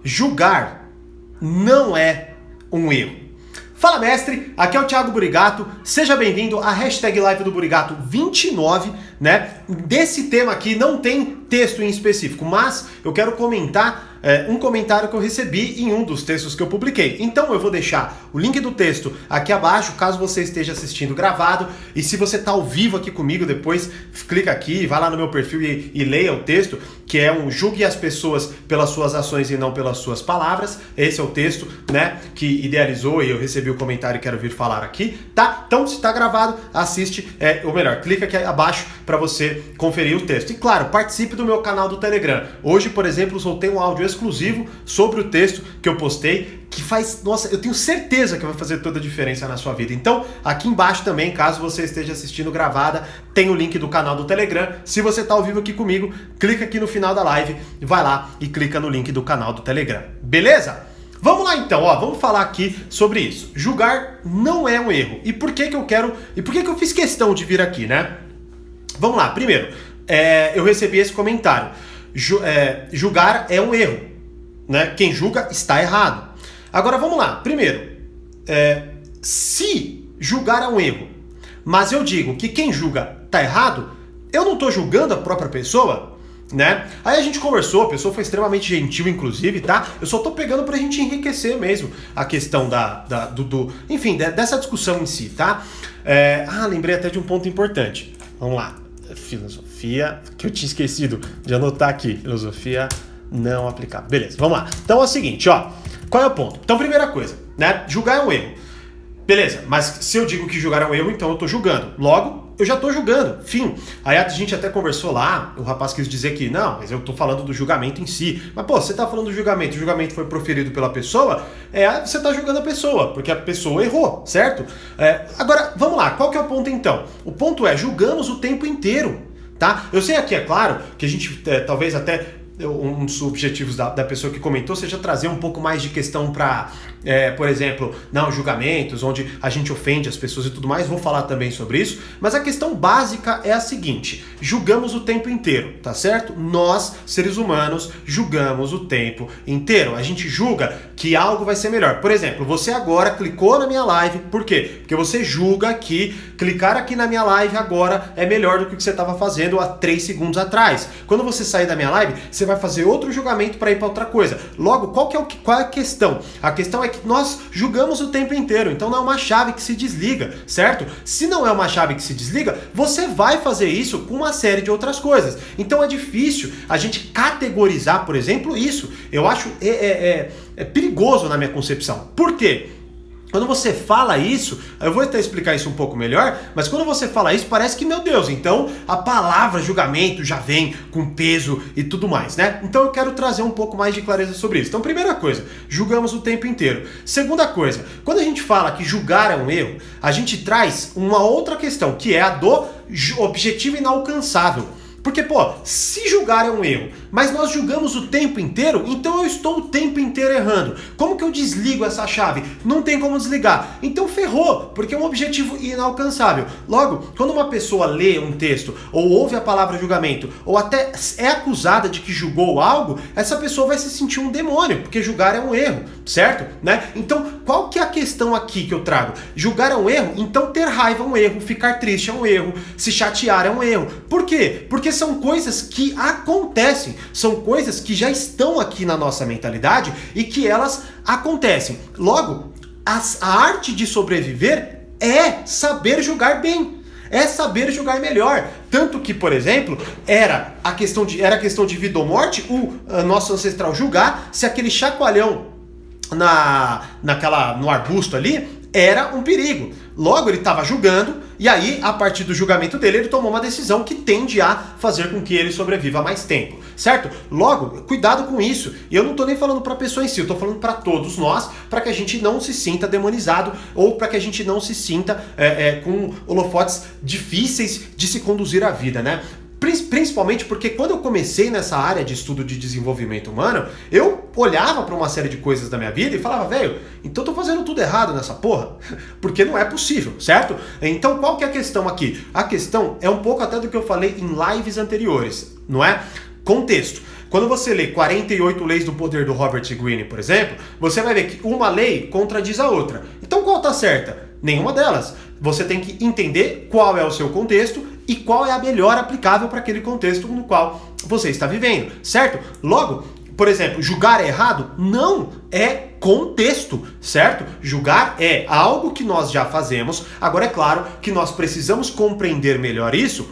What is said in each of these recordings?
julgar não é um erro. Fala, mestre, aqui é o Thiago Burigato, seja bem-vindo à hashtag Live do Burigato 29, né? Desse tema aqui não tem texto em específico, mas eu quero comentar um comentário que eu recebi em um dos textos que eu publiquei. Então eu vou deixar o link do texto aqui abaixo, caso você esteja assistindo gravado, e se você está ao vivo aqui comigo, depois clica aqui, vai lá no meu perfil e leia o texto, que é um julgue as pessoas pelas suas ações e não pelas suas palavras. Esse é o texto, né, que idealizou e eu recebi o comentário e quero vir falar aqui, tá? Então se está gravado, assiste, ou melhor, clica aqui abaixo para você conferir o texto. E claro, participe do meu canal do Telegram. Hoje, por exemplo, soltei um áudio exclusivo sobre o texto que eu postei, que faz, nossa, eu tenho certeza que vai fazer toda a diferença na sua vida. Então, aqui embaixo também, caso você esteja assistindo gravada, tem o link do canal do Telegram. Se você está ao vivo aqui comigo, clica aqui no final da live, vai lá e clica no link do canal do Telegram. Beleza? Vamos lá então, vamos falar aqui sobre isso. Julgar não é um erro. E por que eu fiz questão de vir aqui, né? Vamos lá, primeiro, eu recebi esse comentário. Julgar é um erro, né? Quem julga está errado. Agora vamos lá, primeiro, se julgar é um erro, mas eu digo que quem julga está errado, eu não estou julgando a própria pessoa, né? Aí a gente conversou, a pessoa foi extremamente gentil, inclusive, tá? Eu só tô pegando pra gente enriquecer mesmo a questão enfim, dessa discussão em si, tá? Lembrei até de um ponto importante. Vamos lá. Filosofia, que eu tinha esquecido de anotar aqui. Filosofia não aplicável. Beleza, vamos lá. Então é o seguinte, qual é o ponto? Então, primeira coisa, né? Julgar é um erro. Beleza, mas se eu digo que julgar é um erro, então eu tô julgando. Logo, eu já tô julgando. Fim. Aí a gente até conversou lá, o rapaz quis dizer que não, mas eu tô falando do julgamento em si. Mas pô, você tá falando do julgamento, o julgamento foi proferido pela pessoa, você tá julgando a pessoa, porque a pessoa errou, certo? Agora, vamos lá, qual que é o ponto então? O ponto é, julgamos o tempo inteiro, tá? Eu sei aqui, é claro, que a gente talvez até um dos objetivos da pessoa que comentou seja trazer um pouco mais de questão para, por exemplo, julgamentos, onde a gente ofende as pessoas e tudo mais, vou falar também sobre isso, mas a questão básica é a seguinte: julgamos o tempo inteiro, tá certo? Nós, seres humanos, julgamos o tempo inteiro. A gente julga que algo vai ser melhor. Por exemplo, você agora clicou na minha live, por quê? Porque você julga que clicar aqui na minha live agora é melhor do que o que você estava fazendo há 3 segundos atrás. Quando você sair da minha live, você vai fazer outro julgamento para ir para outra coisa. Logo, qual é a questão? A questão é que nós julgamos o tempo inteiro, então não é uma chave que se desliga, certo? Se não é uma chave que se desliga, você vai fazer isso com uma série de outras coisas. Então é difícil a gente categorizar, por exemplo, isso. Eu acho perigoso na minha concepção. Por quê? Quando você fala isso, eu vou até explicar isso um pouco melhor, mas quando você fala isso, parece que, meu Deus, então a palavra julgamento já vem com peso e tudo mais, né? Então eu quero trazer um pouco mais de clareza sobre isso. Então, primeira coisa, julgamos o tempo inteiro. Segunda coisa, quando a gente fala que julgar é um erro, a gente traz uma outra questão, que é a do objetivo inalcançável. Porque, se julgar é um erro, mas nós julgamos o tempo inteiro, então eu estou o tempo inteiro errando. Como que eu desligo essa chave? Não tem como desligar. Então ferrou, porque é um objetivo inalcançável. Logo, quando uma pessoa lê um texto, ou ouve a palavra julgamento, ou até é acusada de que julgou algo, essa pessoa vai se sentir um demônio, porque julgar é um erro, certo? Né? Então, qual que é a questão aqui que eu trago? Julgar é um erro, então ter raiva é um erro, ficar triste é um erro, se chatear é um erro. Por quê? Porque são coisas que acontecem, são coisas que já estão aqui na nossa mentalidade e que elas acontecem. Logo, a arte de sobreviver é saber julgar bem, é saber julgar melhor. Tanto que, por exemplo, era questão de vida ou morte, o nosso ancestral julgar se aquele chacoalhão no arbusto ali era um perigo. Logo, ele estava julgando, e aí, a partir do julgamento dele, ele tomou uma decisão que tende a fazer com que ele sobreviva mais tempo, certo? Logo, cuidado com isso. E eu não estou nem falando para a pessoa em si, eu estou falando para todos nós, para que a gente não se sinta demonizado, ou para que a gente não se sinta com holofotes difíceis de se conduzir à vida, né? Principalmente porque quando eu comecei nessa área de estudo de desenvolvimento humano, eu olhava para uma série de coisas da minha vida e falava, velho, então eu tô fazendo tudo errado nessa porra, porque não é possível, certo? Então qual que é a questão aqui? A questão é um pouco até do que eu falei em lives anteriores, não é? Contexto. quando você lê 48 Leis do Poder do Robert Greene, por exemplo, você vai ver que uma lei contradiz a outra. Então qual está certa? Nenhuma delas. Você tem que entender qual é o seu contexto e qual é a melhor aplicável para aquele contexto no qual você está vivendo, certo? Logo, por exemplo, julgar é errado? Não, é contexto, certo? Julgar é algo que nós já fazemos, agora é claro que nós precisamos compreender melhor isso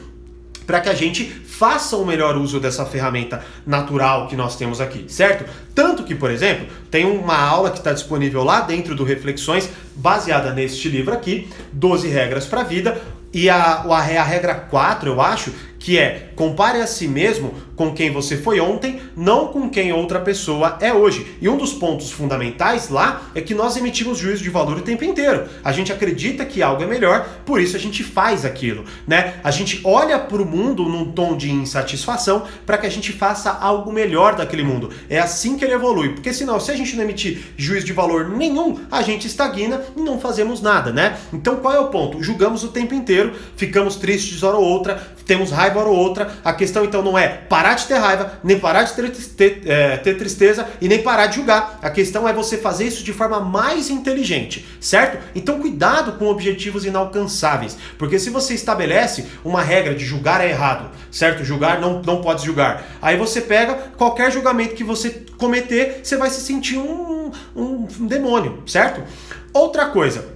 para que a gente faça o melhor uso dessa ferramenta natural que nós temos aqui, certo? Tanto que, por exemplo, tem uma aula que está disponível lá dentro do Reflexões, baseada neste livro aqui, 12 regras para a vida, e a regra 4, eu acho, que é compare a si mesmo com quem você foi ontem, não com quem outra pessoa é hoje. E um dos pontos fundamentais lá é que nós emitimos juízo de valor o tempo inteiro. A gente acredita que algo é melhor, por isso a gente faz aquilo, né? A gente olha para o mundo num tom de insatisfação para que a gente faça algo melhor daquele mundo. É assim que ele evolui, porque senão, se a gente não emitir juízo de valor nenhum, a gente estagna e não fazemos nada, né? Então qual é o ponto? Julgamos o tempo inteiro, ficamos tristes hora ou outra, temos raiva hora ou outra. A questão então não é parar de ter raiva, nem parar de ter tristeza e nem parar de julgar. A questão é você fazer isso de forma mais inteligente, certo? Então cuidado com objetivos inalcançáveis, porque se você estabelece uma regra de julgar é errado, certo? Julgar não pode julgar. Aí você pega qualquer julgamento que você cometer, você vai se sentir um demônio, certo? Outra coisa,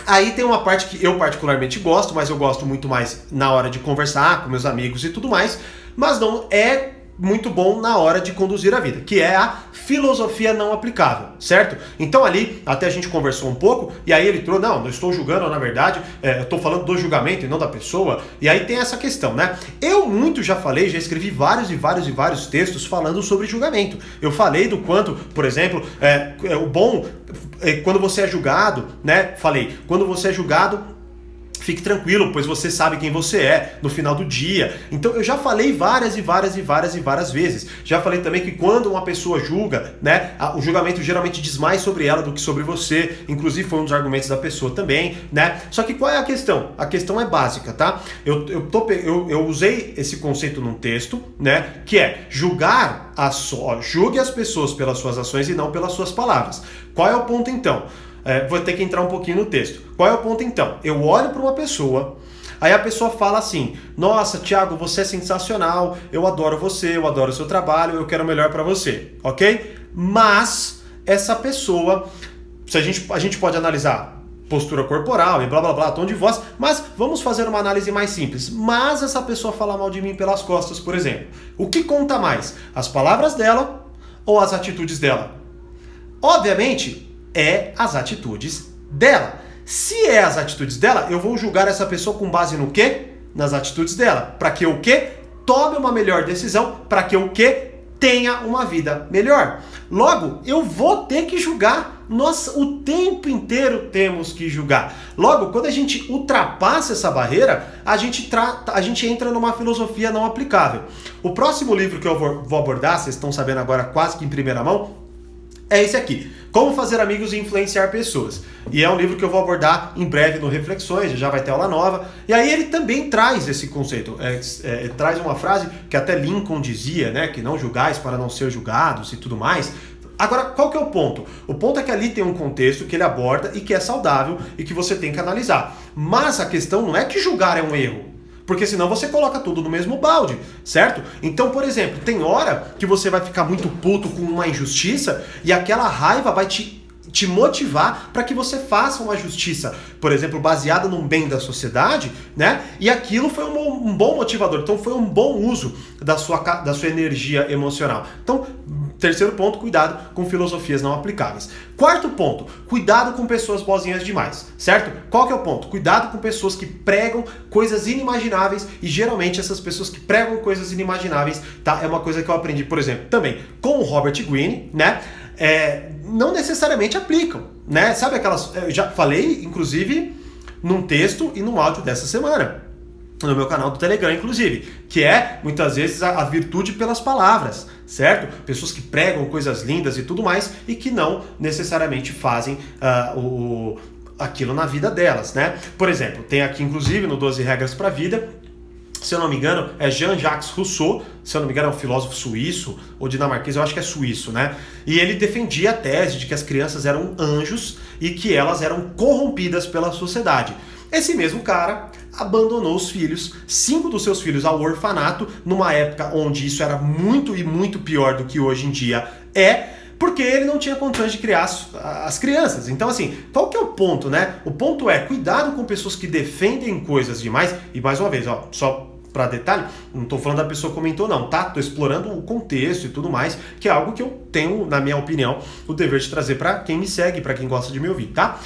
aí tem uma parte que eu particularmente gosto, mas eu gosto muito mais na hora de conversar com meus amigos e tudo mais, mas não é muito bom na hora de conduzir a vida, que é a filosofia não aplicável, certo? Então ali, até a gente conversou um pouco, e aí ele trouxe, não estou julgando, na verdade, eu estou falando do julgamento e não da pessoa, e aí tem essa questão, né? Eu muito já escrevi vários textos falando sobre julgamento. Eu falei do quanto, por exemplo, o bom, quando você é julgado, né? Falei, quando você é julgado, fique tranquilo, pois você sabe quem você é no final do dia. Então eu já falei várias vezes. Já falei também que quando uma pessoa julga, né, o julgamento geralmente diz mais sobre ela do que sobre você. Inclusive foi um dos argumentos da pessoa também, né? Só que qual é a questão? A questão é básica, tá? Eu usei esse conceito num texto, né, que é julgue as pessoas pelas suas ações e não pelas suas palavras. Qual é o ponto então? Vou ter que entrar um pouquinho no texto. Qual é o ponto então? Eu olho para uma pessoa, aí a pessoa fala assim: nossa, Thiago, você é sensacional, eu adoro você, eu adoro o seu trabalho, eu quero o melhor para você, ok? Mas essa pessoa, a gente pode analisar postura corporal e blá blá blá, tom de voz, mas vamos fazer uma análise mais simples. Mas essa pessoa fala mal de mim pelas costas, por exemplo. O que conta mais? As palavras dela ou as atitudes dela? Obviamente, é as atitudes dela. Se é as atitudes dela, eu vou julgar essa pessoa com base no quê? Nas atitudes dela. Para que o quê? Tome uma melhor decisão. Para que o quê? Tenha uma vida melhor. Logo, eu vou ter que julgar. Nós o tempo inteiro temos que julgar. Logo, quando a gente ultrapassa essa barreira, a gente entra numa filosofia não aplicável. O próximo livro que eu vou abordar, vocês estão sabendo agora quase que em primeira mão, é esse aqui, Como Fazer Amigos e Influenciar Pessoas. E é um livro que eu vou abordar em breve no Reflexões, já vai ter aula nova. E aí ele também traz esse conceito, traz uma frase que até Lincoln dizia, né, que não julgais para não ser julgados e tudo mais. Agora, qual que é o ponto? O ponto é que ali tem um contexto que ele aborda e que é saudável e que você tem que analisar. Mas a questão não é que julgar é um erro. Porque senão você coloca tudo no mesmo balde, certo? Então, por exemplo, tem hora que você vai ficar muito puto com uma injustiça e aquela raiva vai te motivar para que você faça uma justiça, por exemplo, baseada num bem da sociedade, né? E aquilo foi um bom motivador, então foi um bom uso da sua energia emocional. Então, terceiro ponto, cuidado com filosofias não aplicáveis. Quarto ponto, cuidado com pessoas boazinhas demais, certo? Qual que é o ponto? Cuidado com pessoas que pregam coisas inimagináveis e geralmente essas pessoas que pregam coisas inimagináveis, tá? É uma coisa que eu aprendi, por exemplo, também com o Robert Greene, né? Não necessariamente aplicam, né? Sabe aquelas... Eu já falei, inclusive, num texto e num áudio dessa semana, no meu canal do Telegram, inclusive, que é, muitas vezes, a virtude pelas palavras, certo? Pessoas que pregam coisas lindas e tudo mais e que não necessariamente fazem aquilo na vida delas, né? Por exemplo, tem aqui, inclusive, no 12 Regras para a Vida, se eu não me engano, é Jean-Jacques Rousseau, se eu não me engano é um filósofo suíço, ou dinamarquês, eu acho que é suíço, né? E ele defendia a tese de que as crianças eram anjos e que elas eram corrompidas pela sociedade. Esse mesmo cara abandonou os filhos, 5 dos seus filhos ao orfanato, numa época onde isso era muito e muito pior do que hoje em dia porque ele não tinha condições de criar as crianças. Então, assim, qual que é o ponto, né? O ponto é, cuidado com pessoas que defendem coisas demais, e mais uma vez, ó, só para detalhe, não tô falando da pessoa que comentou não, tá? Tô explorando o contexto e tudo mais, que é algo que eu tenho, na minha opinião, o dever de trazer para quem me segue, para quem gosta de me ouvir, tá?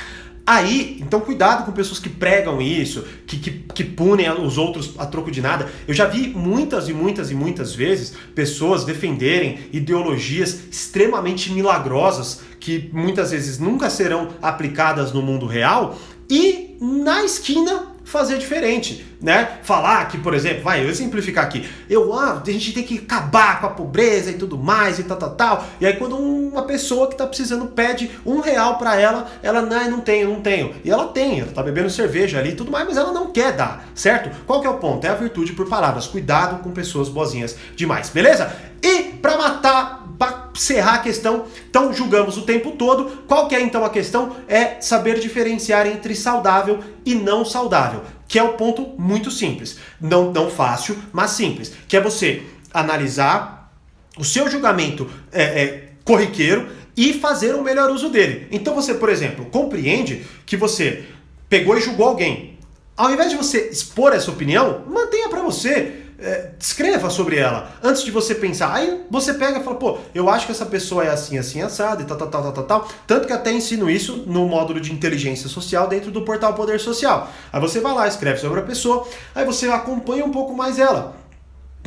Aí, então cuidado com pessoas que pregam isso, que punem os outros a troco de nada. Eu já vi muitas e muitas e muitas vezes pessoas defenderem ideologias extremamente milagrosas que muitas vezes nunca serão aplicadas no mundo real e na esquina fazer diferente, né? Falar que, por exemplo, eu vou simplificar aqui, a gente tem que acabar com a pobreza e tudo mais e tal, e aí quando uma pessoa que tá precisando pede R$1 pra ela não tenho, e ela tá bebendo cerveja ali e tudo mais, mas ela não quer dar, certo? Qual que é o ponto? É a virtude por palavras, cuidado com pessoas boazinhas demais, beleza? E pra encerrar a questão, então julgamos o tempo todo. Qual que é então a questão? É saber diferenciar entre saudável e não saudável, que é o ponto muito simples, não fácil, mas simples, que é você analisar o seu julgamento corriqueiro e fazer o melhor uso dele. Então você, por exemplo, compreende que você pegou e julgou alguém. Ao invés de você expor essa opinião, mantenha para você. Escreva sobre ela, antes de você pensar. Aí você pega e fala, eu acho que essa pessoa é assim, assim, assado e tal. Tanto que até ensino isso no módulo de inteligência social dentro do portal Poder Social. Aí você vai lá, escreve sobre a pessoa, aí você acompanha um pouco mais ela.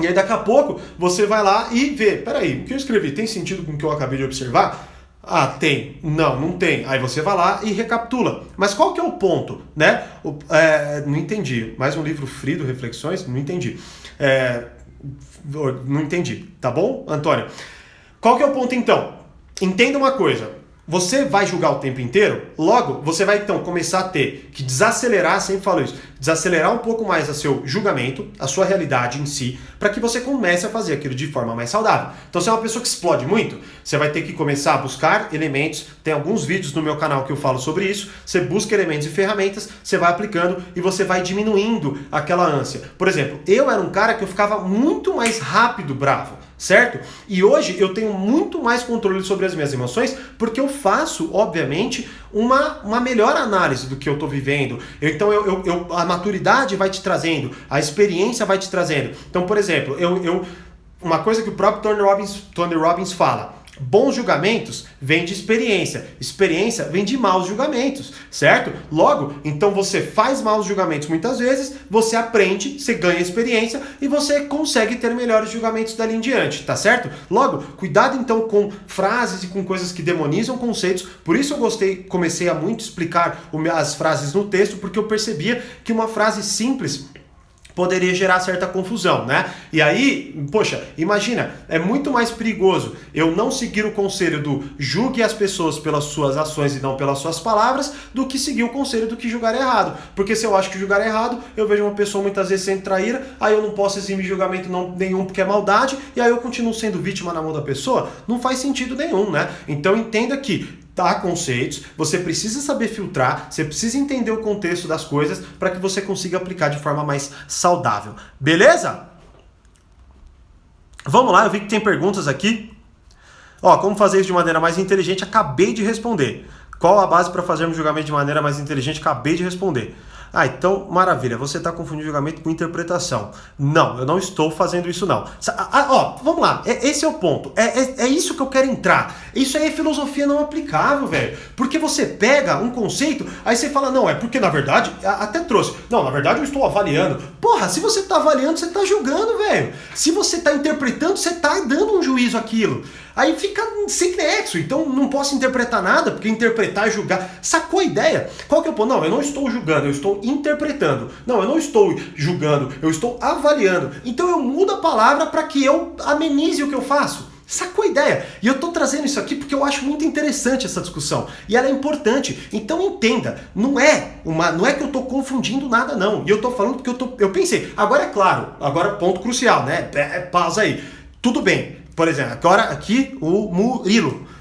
E aí daqui a pouco você vai lá e vê, peraí, o que eu escrevi tem sentido com o que eu acabei de observar? Ah, tem. Não tem. Aí você vai lá e recapitula. Mas qual que é o ponto, né? Não entendi. Mais um livro Frido, Reflexões? Não entendi. Não entendi. Tá bom, Antônio? Qual que é o ponto, então? Entenda uma coisa. Você vai julgar o tempo inteiro, logo você vai então começar a ter que desacelerar, sempre falo isso, desacelerar um pouco mais o seu julgamento, a sua realidade em si, para que você comece a fazer aquilo de forma mais saudável. Então se é uma pessoa que explode muito, você vai ter que começar a buscar elementos, tem alguns vídeos no meu canal que eu falo sobre isso, você busca elementos e ferramentas, você vai aplicando e você vai diminuindo aquela ânsia. Por exemplo, eu era um cara que eu ficava muito mais rápido bravo, certo? E hoje eu tenho muito mais controle sobre as minhas emoções porque eu faço, obviamente, uma melhor análise do que eu estou vivendo. Então a maturidade vai te trazendo, a experiência vai te trazendo. Então, por exemplo, uma coisa que o próprio Tony Robbins fala: bons julgamentos vêm de experiência vem de maus julgamentos, certo? Logo, então você faz maus julgamentos muitas vezes, você aprende, você ganha experiência e você consegue ter melhores julgamentos dali em diante, tá certo? Logo, cuidado então com frases e com coisas que demonizam conceitos, por isso eu comecei a muito explicar as frases no texto, porque eu percebia que uma frase simples poderia gerar certa confusão, né? E aí, poxa, imagina, é muito mais perigoso eu não seguir o conselho do julgue as pessoas pelas suas ações e não pelas suas palavras, do que seguir o conselho do que julgar é errado. Porque se eu acho que julgar é errado, eu vejo uma pessoa muitas vezes sendo traíra, aí eu não posso eximir julgamento nenhum porque é maldade, e aí eu continuo sendo vítima na mão da pessoa. Não faz sentido nenhum, né? Então entenda que tá, conceitos, você precisa saber filtrar, você precisa entender o contexto das coisas para que você consiga aplicar de forma mais saudável. Beleza? Vamos lá, eu vi que tem perguntas aqui. Como fazer isso de maneira mais inteligente? Acabei de responder. Qual a base para fazermos julgamento de maneira mais inteligente? Acabei de responder. Então, maravilha, você está confundindo julgamento com interpretação. Não, eu não estou fazendo isso não. Vamos lá, esse é o ponto. É isso que eu quero entrar. Isso aí é filosofia não aplicável, velho. Porque você pega um conceito, aí você fala, não, é porque na verdade, até trouxe. Não, na verdade eu estou avaliando. Porra, se você está avaliando, você está julgando, velho. Se você está interpretando, você está dando um juízo àquilo. Aí fica sem nexo, então não posso interpretar nada, porque interpretar é julgar. Sacou a ideia? Qual que é o ponto? Não, eu não estou julgando, eu estou interpretando. Não, eu não estou julgando, eu estou avaliando. Então eu mudo a palavra para que eu amenize o que eu faço. Sacou a ideia? E eu tô trazendo isso aqui porque eu acho muito interessante essa discussão. E ela é importante. Então entenda, não é que eu tô confundindo nada, não. E eu tô falando porque eu pensei. Agora é claro, agora ponto crucial, né? Pausa aí. Tudo bem. Por exemplo, agora aqui o Murilo.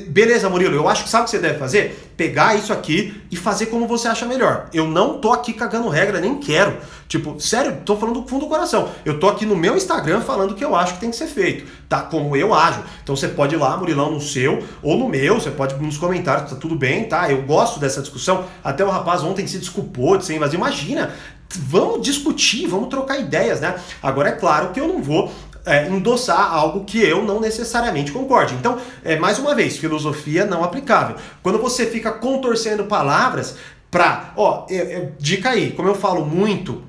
Beleza, Murilo, eu acho que sabe o que você deve fazer? Pegar isso aqui e fazer como você acha melhor. Eu não tô aqui cagando regra, nem quero. Tipo, sério, tô falando do fundo do coração. Eu tô aqui no meu Instagram falando o que eu acho que tem que ser feito, tá? Como eu ajo. Então você pode ir lá, Murilão, no seu ou no meu, você pode nos comentários, tá tudo bem, tá? Eu gosto dessa discussão. Até o rapaz ontem se desculpou de ser invasivo. Imagina, vamos discutir, vamos trocar ideias, né? Agora é claro que eu não vou endossar algo que eu não necessariamente concorde. Então, mais uma vez, filosofia não aplicável. Quando você fica contorcendo palavras para... dica aí, como eu falo muito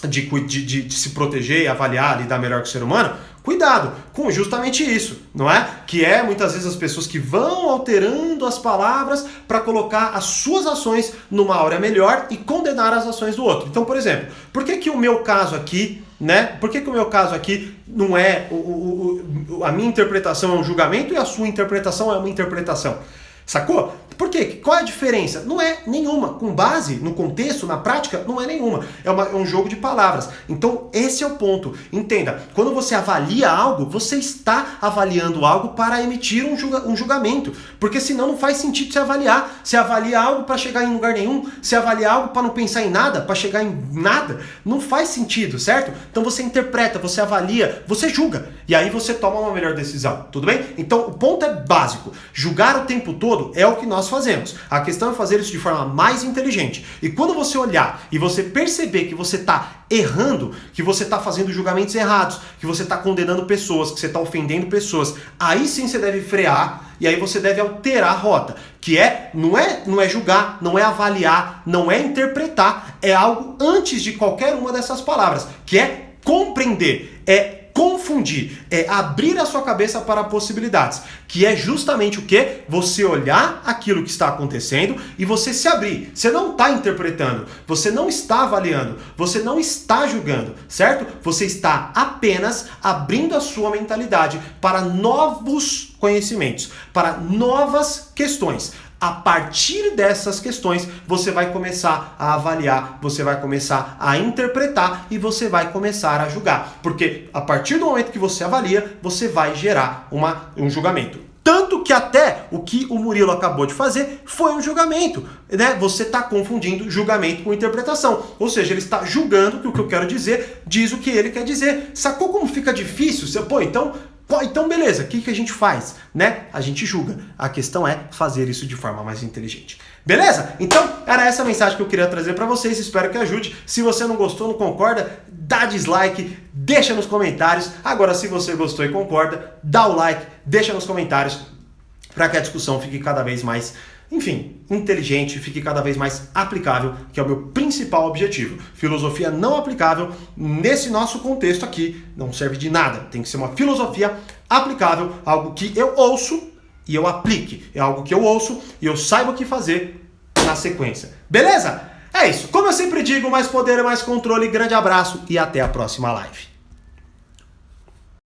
de se proteger e avaliar, lidar melhor com o ser humano, cuidado com justamente isso, não é? Que é muitas vezes as pessoas que vão alterando as palavras para colocar as suas ações numa áurea melhor e condenar as ações do outro. Então, por exemplo, por que o meu caso aqui, né? Por que o meu caso aqui não é a minha interpretação é um julgamento e a sua interpretação é uma interpretação? Sacou? Por quê? Qual é a diferença? Não é nenhuma. Com base no contexto, na prática, não é nenhuma. É um jogo de palavras. Então, esse é o ponto. Entenda, quando você avalia algo, você está avaliando algo para emitir um julgamento. Porque senão não faz sentido você avaliar. Você avalia algo para chegar em lugar nenhum. Você avalia algo para não pensar em nada, para chegar em nada. Não faz sentido, certo? Então você interpreta, você avalia, você julga. E aí você toma uma melhor decisão. Tudo bem? Então, o ponto é básico. Julgar o tempo todo é o que nós fazemos. A questão é fazer isso de forma mais inteligente. E quando você olhar e você perceber que você está errando, que você está fazendo julgamentos errados, que você está condenando pessoas, que você está ofendendo pessoas, aí sim você deve frear e aí você deve alterar a rota. Que não é julgar, não é avaliar, não é interpretar, é algo antes de qualquer uma dessas palavras, que é compreender, é confundir, é abrir a sua cabeça para possibilidades, que é justamente o que? Você olhar aquilo que está acontecendo e você se abrir. Você não está interpretando, você não está avaliando, você não está julgando, certo? Você está apenas abrindo a sua mentalidade para novos conhecimentos, para novas questões. A partir dessas questões, você vai começar a avaliar, você vai começar a interpretar e você vai começar a julgar. Porque a partir do momento que você avalia, você vai gerar um julgamento. Tanto que até o que o Murilo acabou de fazer foi um julgamento, né? Você está confundindo julgamento com interpretação. Ou seja, ele está julgando que o que eu quero dizer diz o que ele quer dizer. Sacou como fica difícil? Então beleza, o que a gente faz? Né? A gente julga. A questão é fazer isso de forma mais inteligente. Beleza? Então, era essa a mensagem que eu queria trazer para vocês. Espero que ajude. Se você não gostou, não concorda, dá dislike, deixa nos comentários. Agora, se você gostou e concorda, dá o like, deixa nos comentários para que a discussão fique cada vez mais, inteligente, fique cada vez mais aplicável, que é o meu principal objetivo. Filosofia não aplicável nesse nosso contexto aqui não serve de nada. Tem que ser uma filosofia aplicável, algo que eu ouço e eu aplique. É algo que eu ouço e eu saiba o que fazer na sequência. Beleza? É isso. Como eu sempre digo, mais poder, mais controle. Grande abraço e até a próxima live.